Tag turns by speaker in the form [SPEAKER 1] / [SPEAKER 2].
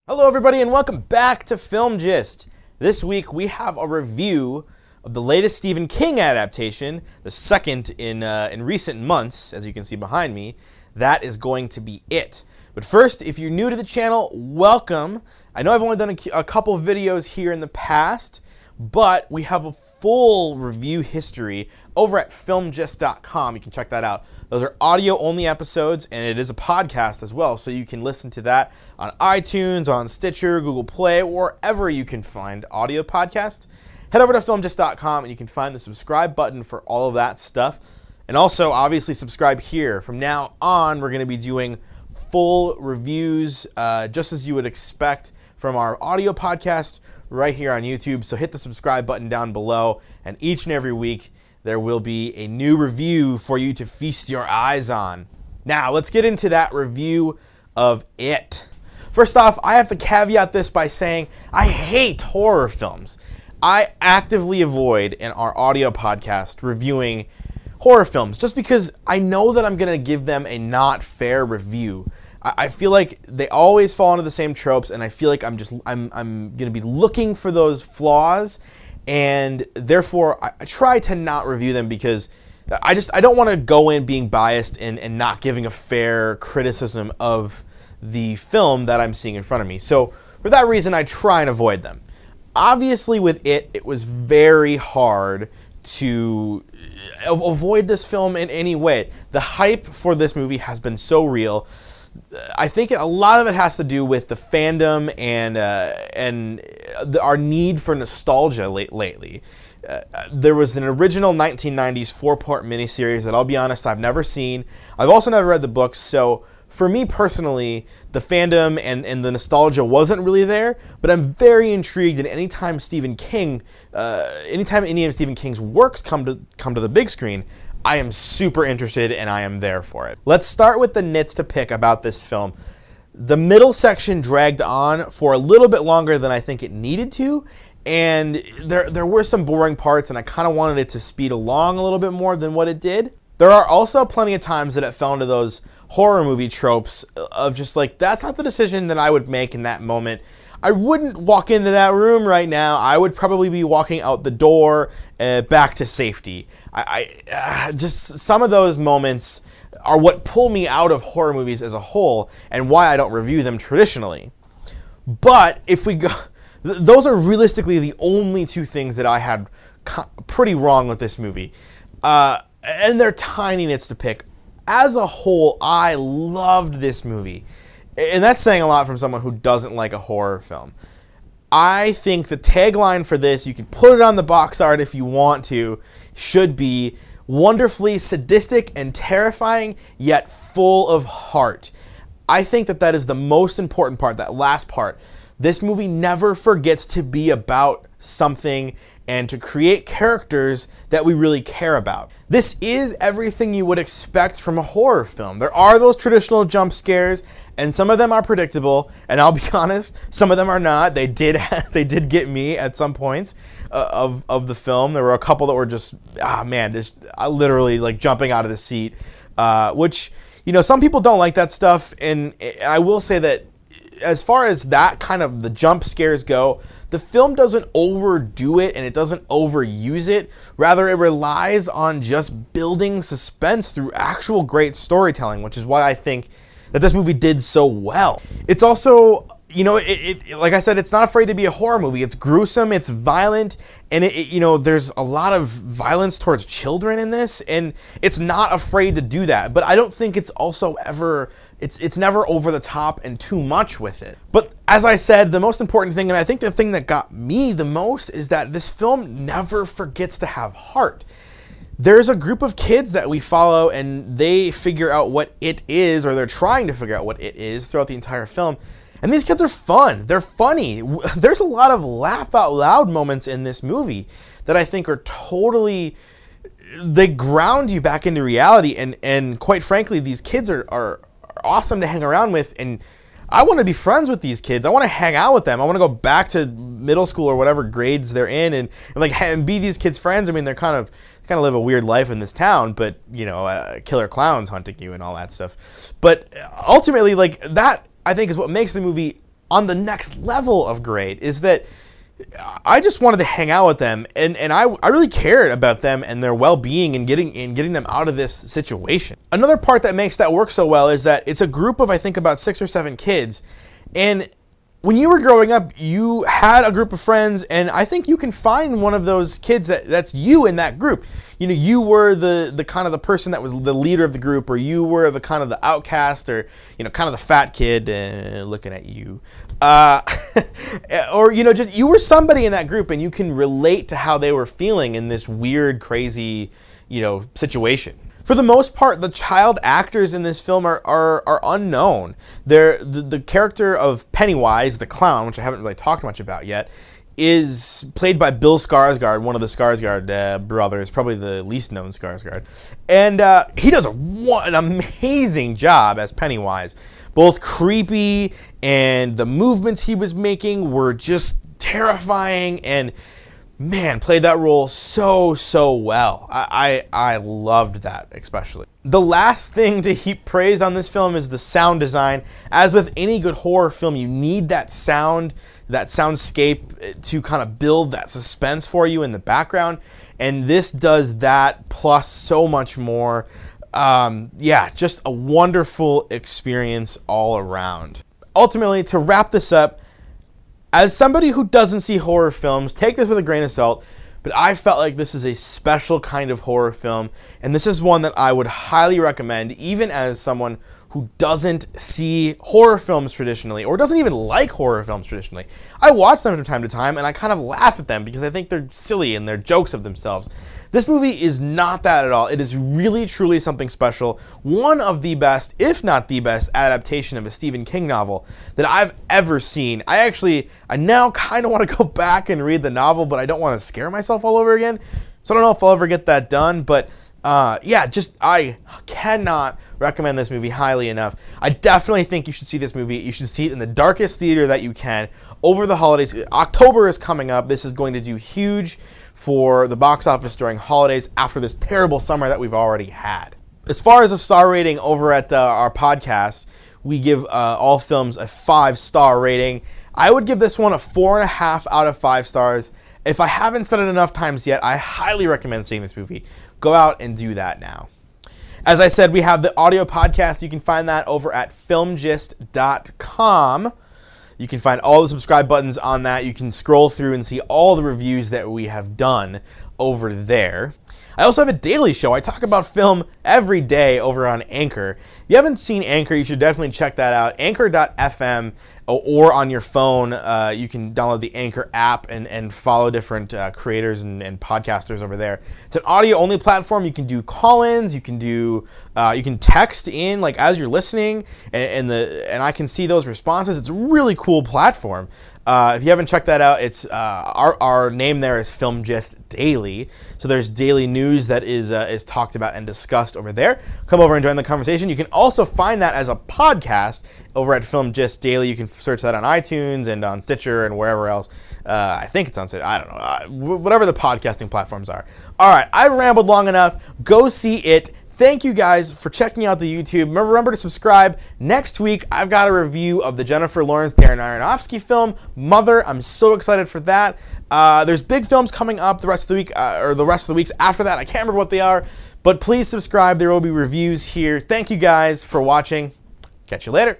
[SPEAKER 1] Hello everybody and welcome back to Film Gist. This week we have a review of the latest Stephen King adaptation, the second in recent months, as you can see behind me. That is going to be It. But first, if you're new to the channel, welcome. I know I've only done a couple videos here in the past, but we have a full review history over at filmgist.com. You can check that out. Those are audio-only episodes, and it is a podcast as well, so you can listen to that on iTunes, on Stitcher, Google Play, wherever you can find audio podcasts. Head over to filmgist.com, and you can find the subscribe button for all of that stuff. And also, obviously, subscribe here. From now on, we're going to be doing full reviews, just as you would expect from our audio podcast right here on YouTube. So hit the subscribe button down below, and each and every week there will be a new review for you to feast your eyes on. Now, let's get into that review of It. First off, I have to caveat this by saying I hate horror films. I actively avoid in our audio podcast reviewing horror films just because I know that I'm going to give them a not fair review. I feel like they always fall into the same tropes, and I feel like I'm going to be looking for those flaws, and therefore I try to not review them because I don't want to go in being biased and not giving a fair criticism of the film that I'm seeing in front of me. So for that reason, I try and avoid them. Obviously with it was very hard to avoid this film in any way. The hype for this movie has been so real. I think a lot of it has to do with the fandom and our need for nostalgia lately. There was an original 1990s 4-part miniseries that, I'll be honest, I've never seen. I've also never read the books, so for me personally, the fandom and the nostalgia wasn't really there, but I'm very intrigued, and anytime any of Stephen King's works come to the big screen, I am super interested and I am there for it. Let's start with the nits to pick about this film. The middle section dragged on for a little bit longer than I think it needed to, and there were some boring parts, and I kind of wanted it to speed along a little bit more than what it did. There are also plenty of times that it fell into those horror movie tropes of just like, that's not the decision that I would make in that moment. I wouldn't walk into that room right now. I would probably be walking out the door back to safety. Just some of those moments are what pull me out of horror movies as a whole and why I don't review them traditionally. But if we go, those are realistically the only two things that I had pretty wrong with this movie. And they're tiny nits to pick. As a whole, I loved this movie. And that's saying a lot from someone who doesn't like a horror film. I think the tagline for this, you can put it on the box art if you want to, should be wonderfully sadistic and terrifying, yet full of heart. I think that is the most important part, that last part. This movie never forgets to be about something and to create characters that we really care about. This is everything you would expect from a horror film. There are those traditional jump scares, and some of them are predictable, and I'll be honest, some of them are not. They did get me at some points of the film. There were a couple that were just, literally like jumping out of the seat, which, you know, some people don't like that stuff, and I will say that as far as that kind of the jump scares go, the film doesn't overdo it and it doesn't overuse it. Rather, it relies on just building suspense through actual great storytelling, which is why I think that this movie did so well. It's also, you know, like I said, it's not afraid to be a horror movie. It's gruesome, it's violent, and you know, there's a lot of violence towards children in this, and it's not afraid to do that. But I don't think it's also ever, it's never over the top and too much with it. But as I said, the most important thing, and I think the thing that got me the most, is that this film never forgets to have heart. There's a group of kids that we follow, and they figure out what it is, or they're trying to figure out what it is throughout the entire film. And these kids are fun. They're funny. There's a lot of laugh out loud moments in this movie that I think are totally, they ground you back into reality. And quite frankly, these kids are awesome to hang around with. And I want to be friends with these kids. I want to hang out with them. I want to go back to middle school or whatever grades they're in and be these kids' friends. I mean, they're kind of live a weird life in this town, but, you know, killer clowns hunting you and all that stuff. But ultimately, like, that, I think, is what makes the movie on the next level of great is that I just wanted to hang out with them, and I really cared about them and their well-being and getting them out of this situation. Another part that makes that work so well is that it's a group of, I think, about 6 or 7 kids, and when you were growing up, you had a group of friends, and I think you can find one of those kids that's you in that group. You know, you were the kind of the person that was the leader of the group, or you were the kind of the outcast, or, you know, kind of the fat kid, looking at you. Or, you know, just you were somebody in that group, and you can relate to how they were feeling in this weird, crazy, you know, situation. For the most part, the child actors in this film are unknown. The character of Pennywise, the clown, which I haven't really talked much about yet, is played by Bill Skarsgård, one of the Skarsgård brothers, probably the least known Skarsgård. And he does an amazing job as Pennywise. Both creepy, and the movements he was making were just terrifying, and man, played that role so well. I loved that, especially. The last thing to heap praise on this film is the sound design. As with any good horror film, you need that sound, that soundscape to kind of build that suspense for you in the background, and this does that plus so much more. Yeah, just a wonderful experience all around. Ultimately, to wrap this up, as somebody who doesn't see horror films, take this with a grain of salt, but I felt like this is a special kind of horror film, and this is one that I would highly recommend, even as someone who doesn't see horror films traditionally, or doesn't even like horror films traditionally. I watch them from time to time, and I kind of laugh at them because I think they're silly and they're jokes of themselves. This movie is not that at all. It is really, truly something special. One of the best, if not the best, adaptation of a Stephen King novel that I've ever seen. I now kind of want to go back and read the novel, but I don't want to scare myself all over again. So I don't know if I'll ever get that done, but yeah, I cannot recommend this movie highly enough. I definitely think you should see this movie. You should see it in the darkest theater that you can over the holidays. October is coming up. This is going to do huge for the box office during holidays after this terrible summer that we've already had. As far as a star rating over at our podcast, we give all films a 5-star rating. I would give this one a 4.5 out of 5 stars. If I haven't said it enough times yet, I highly recommend seeing this movie. Go out and do that now. As I said, we have the audio podcast. You can find that over at filmgist.com. You can find all the subscribe buttons on that. You can scroll through and see all the reviews that we have done over there. I also have a daily show. I talk about film every day over on Anchor. If you haven't seen Anchor, you should definitely check that out. Anchor.fm, or on your phone, you can download the Anchor app and follow different creators and podcasters over there. It's an audio-only platform. You can do call-ins. You can text in like as you're listening, and I can see those responses. It's a really cool platform. If you haven't checked that out, it's our name there is Film Gist Daily. So there's daily news that is talked about and discussed over there. Come over and join the conversation. You can also find that as a podcast over at Film Gist Daily. You can search that on iTunes and on Stitcher and wherever else. I think it's on Stitcher. I don't know. Whatever the podcasting platforms are. All right, I've rambled long enough. Go see it. Thank you guys for checking out the YouTube. Remember to subscribe. Next week, I've got a review of the Jennifer Lawrence, Darren Aronofsky film, Mother. I'm so excited for that. There's big films coming up the rest of the week, or the rest of the weeks after that. I can't remember what they are, but please subscribe. There will be reviews here. Thank you guys for watching. Catch you later.